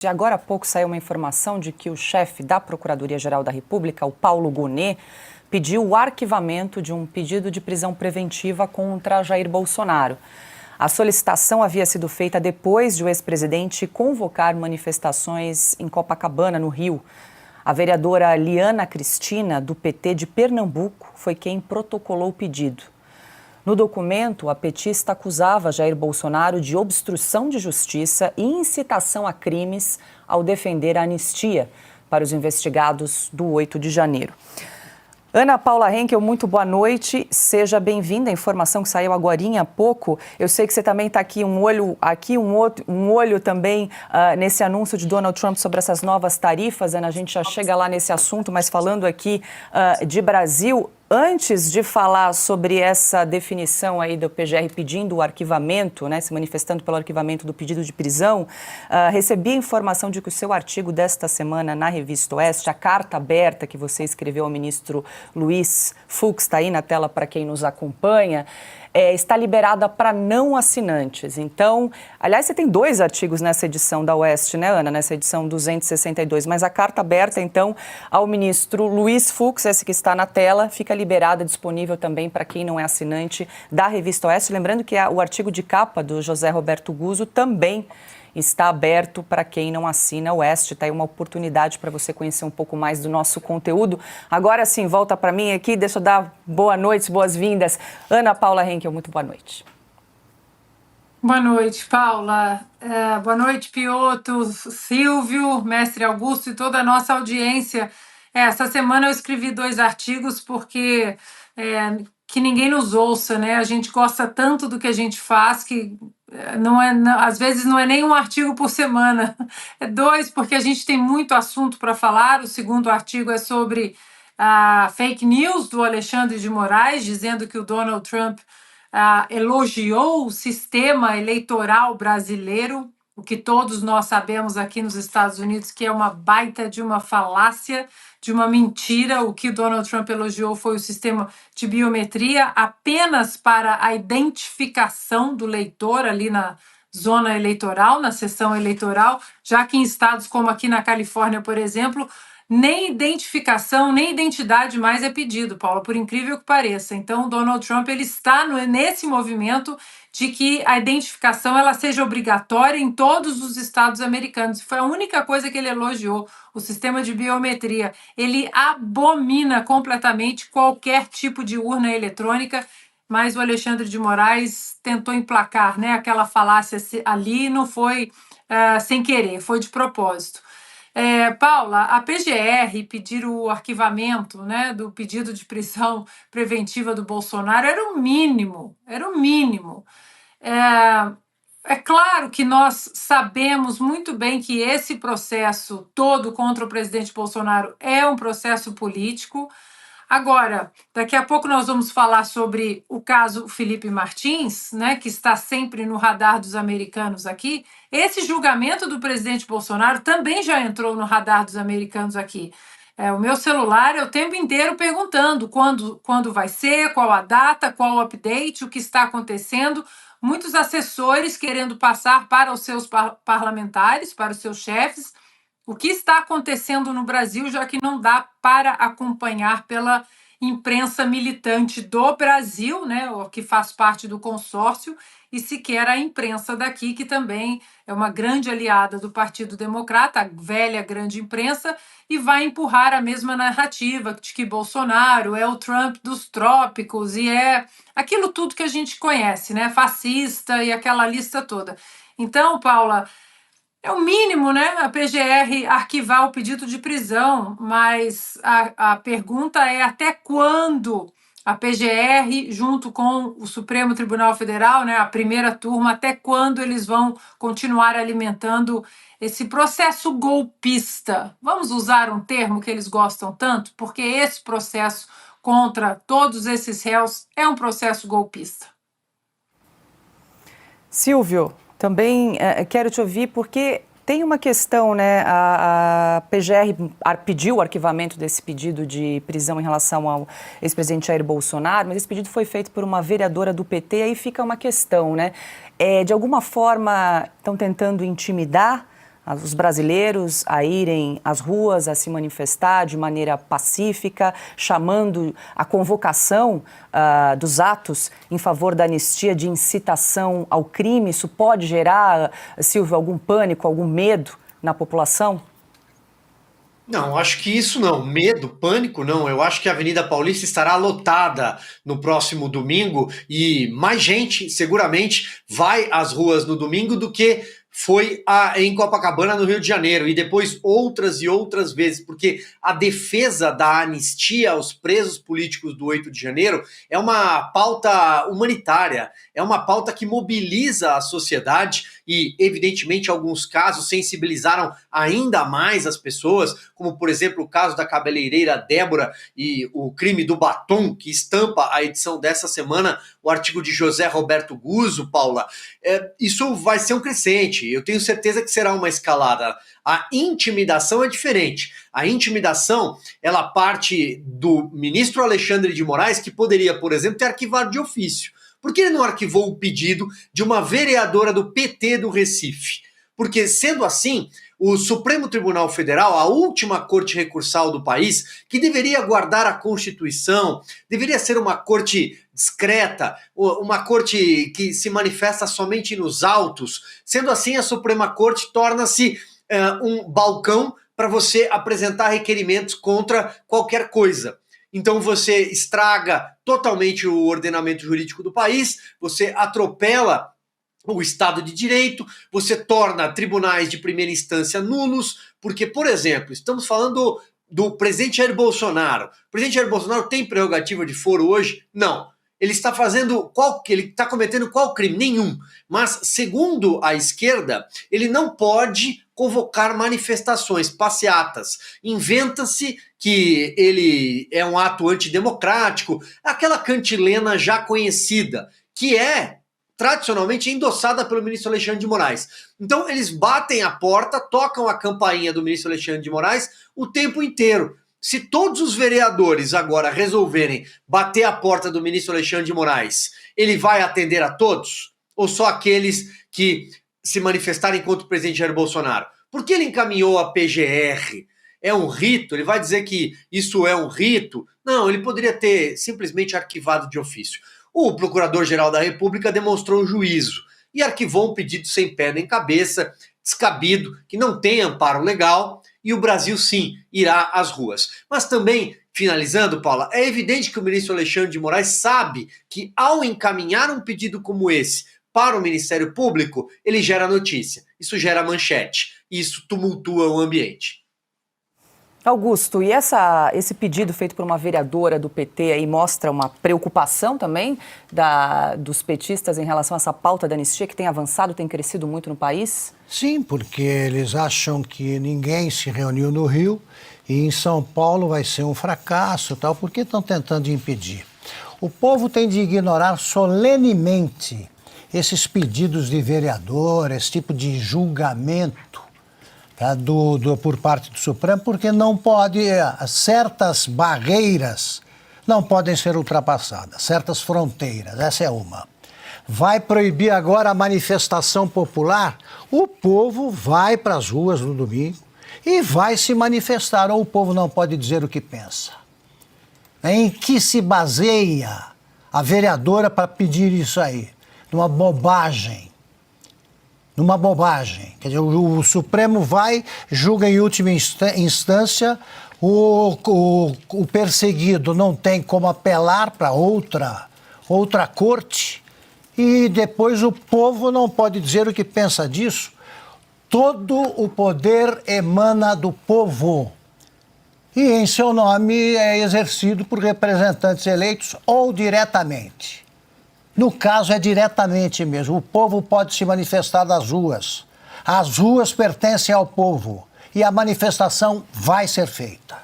De agora há pouco saiu uma informação de que o chefe da Procuradoria-Geral da República, o Paulo Gonet, pediu o arquivamento de um pedido de prisão preventiva contra Jair Bolsonaro. A solicitação havia sido feita depois de o ex-presidente convocar manifestações em Copacabana, no Rio. A vereadora Liana Cristina, do PT de Pernambuco, foi quem protocolou o pedido. No documento, a petista acusava Jair Bolsonaro de obstrução de justiça e incitação a crimes ao defender a anistia para os investigados do 8 de janeiro. Ana Paula Henkel, muito boa noite, seja bem-vinda. A informação que saiu agorinha há pouco. Eu sei que você também está aqui um olho também nesse anúncio de Donald Trump sobre essas novas tarifas. Ana, a gente já chega lá nesse assunto, mas falando aqui de Brasil, antes de falar sobre essa definição aí do PGR pedindo o arquivamento, né, se manifestando pelo arquivamento do pedido de prisão, recebi a informação de que o seu artigo desta semana na Revista Oeste, a carta aberta que você escreveu ao ministro Luiz Fux, está aí na tela para quem nos acompanha, está liberada para não assinantes. Então, aliás, você tem 2 artigos nessa edição da Oeste, né, Ana? Nessa edição 262, mas a carta aberta, então, ao ministro Luiz Fux, esse que está na tela, fica liberada, disponível também para quem não é assinante da Revista Oeste. Lembrando que o artigo de capa do José Roberto Guzzo também está aberto para quem não assina o Oeste. Está aí uma oportunidade para você conhecer um pouco mais do nosso conteúdo. Agora sim, volta para mim aqui, deixa eu dar boa noite, boas-vindas. Ana Paula Henkel, muito boa noite. Boa noite, Paula. Boa noite, Pioto, Silvio, mestre Augusto e toda a nossa audiência. Essa semana eu escrevi 2 artigos porque que ninguém nos ouça, né? A gente gosta tanto do que a gente faz que às vezes não é nem um artigo por semana, é 2, porque a gente tem muito assunto para falar. O segundo artigo é sobre a fake news do Alexandre de Moraes, dizendo que o Donald Trump elogiou o sistema eleitoral brasileiro, o que todos nós sabemos aqui nos Estados Unidos que é uma baita de uma falácia, de uma mentira. O que Donald Trump elogiou foi o sistema de biometria apenas para a identificação do eleitor ali na zona eleitoral, na sessão eleitoral, já que em estados como aqui na Califórnia, por exemplo, nem identificação, nem identidade mais é pedido, Paula, por incrível que pareça. Então, o Donald Trump ele está nesse movimento de que a identificação ela seja obrigatória em todos os estados americanos. Foi a única coisa que ele elogiou, o sistema de biometria. Ele abomina completamente qualquer tipo de urna eletrônica, mas o Alexandre de Moraes tentou emplacar, né, aquela falácia ali, não foi sem querer, foi de propósito. Paula, a PGR pedir o arquivamento, né, do pedido de prisão preventiva do Bolsonaro era o mínimo, era o mínimo. É claro que nós sabemos muito bem que esse processo todo contra o presidente Bolsonaro é um processo político. Agora, daqui a pouco nós vamos falar sobre o caso Felipe Martins, né, que está sempre no radar dos americanos aqui. Esse julgamento do presidente Bolsonaro também já entrou no radar dos americanos aqui. O meu celular é o tempo inteiro perguntando quando vai ser, qual a data, qual o update, o que está acontecendo. Muitos assessores querendo passar para os seus parlamentares, para os seus chefes, o que está acontecendo no Brasil, já que não dá para acompanhar pela imprensa militante do Brasil, né, que faz parte do consórcio, e sequer a imprensa daqui, que também é uma grande aliada do Partido Democrata, a velha grande imprensa, e vai empurrar a mesma narrativa de que Bolsonaro é o Trump dos trópicos e é aquilo tudo que a gente conhece, né, fascista e aquela lista toda. Então, Paula, é o mínimo, né? A PGR arquivar o pedido de prisão, mas a pergunta é até quando a PGR, junto com o Supremo Tribunal Federal, né, a primeira turma, até quando eles vão continuar alimentando esse processo golpista? Vamos usar um termo que eles gostam tanto, porque esse processo contra todos esses réus é um processo golpista. Silvio, também quero te ouvir porque tem uma questão, né? A PGR pediu o arquivamento desse pedido de prisão em relação ao ex-presidente Jair Bolsonaro, mas esse pedido foi feito por uma vereadora do PT, aí fica uma questão, né? De alguma forma estão tentando intimidar os brasileiros a irem às ruas, a se manifestar de maneira pacífica, chamando a convocação dos atos em favor da anistia de incitação ao crime? Isso pode gerar, Silvio, algum pânico, algum medo na população? Não, acho que isso não. Medo, pânico, não. Eu acho que a Avenida Paulista estará lotada no próximo domingo e mais gente, seguramente, vai às ruas no domingo do que foi em Copacabana, no Rio de Janeiro, e depois outras e outras vezes, porque a defesa da anistia aos presos políticos do 8 de janeiro é uma pauta humanitária, é uma pauta que mobiliza a sociedade e, evidentemente, em alguns casos sensibilizaram ainda mais as pessoas, como, por exemplo, o caso da cabeleireira Débora e o crime do batom, que estampa a edição dessa semana, o artigo de José Roberto Guzzo, Paula. Isso vai ser um crescente. Eu tenho certeza que será uma escalada. A intimidação é diferente. A intimidação, ela parte do ministro Alexandre de Moraes, que poderia, por exemplo, ter arquivado de ofício. Por que ele não arquivou o pedido de uma vereadora do PT do Recife? Porque, sendo assim, o Supremo Tribunal Federal, a última corte recursal do país, que deveria guardar a Constituição, deveria ser uma corte discreta, uma corte que se manifesta somente nos autos. Sendo assim, a Suprema Corte torna-se um balcão para você apresentar requerimentos contra qualquer coisa. Então você estraga totalmente o ordenamento jurídico do país, você atropela o Estado de Direito, você torna tribunais de primeira instância nulos, porque, por exemplo, estamos falando do presidente Jair Bolsonaro. O presidente Jair Bolsonaro tem prerrogativa de foro hoje? Não. Ele está cometendo qual crime? Nenhum. Mas, segundo a esquerda, ele não pode convocar manifestações, passeatas. Inventa-se que ele é um ato antidemocrático, aquela cantilena já conhecida, que é tradicionalmente endossada pelo ministro Alexandre de Moraes. Então, eles batem a porta, tocam a campainha do ministro Alexandre de Moraes o tempo inteiro. Se todos os vereadores agora resolverem bater a porta do ministro Alexandre de Moraes, ele vai atender a todos? Ou só aqueles que se manifestarem contra o presidente Jair Bolsonaro? Por que ele encaminhou a PGR? É um rito? Ele vai dizer que isso é um rito? Não, ele poderia ter simplesmente arquivado de ofício. O Procurador-Geral da República demonstrou juízo e arquivou um pedido sem pé nem cabeça, descabido, que não tem amparo legal, e o Brasil, sim, irá às ruas. Mas também, finalizando, Paula, é evidente que o ministro Alexandre de Moraes sabe que, ao encaminhar um pedido como esse para o Ministério Público, ele gera notícia, isso gera manchete, isso tumultua o ambiente. Augusto, e esse pedido feito por uma vereadora do PT aí mostra uma preocupação também dos petistas em relação a essa pauta da anistia que tem avançado, tem crescido muito no país? Sim, porque eles acham que ninguém se reuniu no Rio e em São Paulo vai ser um fracasso, tal, porque estão tentando impedir. O povo tem de ignorar solenemente esses pedidos de vereador, esse tipo de julgamento por parte do Supremo, porque não pode, certas barreiras não podem ser ultrapassadas, certas fronteiras, essa é uma. Vai proibir agora a manifestação popular? O povo vai para as ruas no domingo e vai se manifestar, ou o povo não pode dizer o que pensa. Em que se baseia a vereadora para pedir isso aí? Numa bobagem. Quer dizer, o Supremo vai, julga em última instância, o perseguido não tem como apelar para outra corte e depois o povo não pode dizer o que pensa disso. Todo o poder emana do povo e em seu nome é exercido por representantes eleitos ou diretamente. No caso, é diretamente mesmo. O povo pode se manifestar nas ruas. As ruas pertencem ao povo e a manifestação vai ser feita.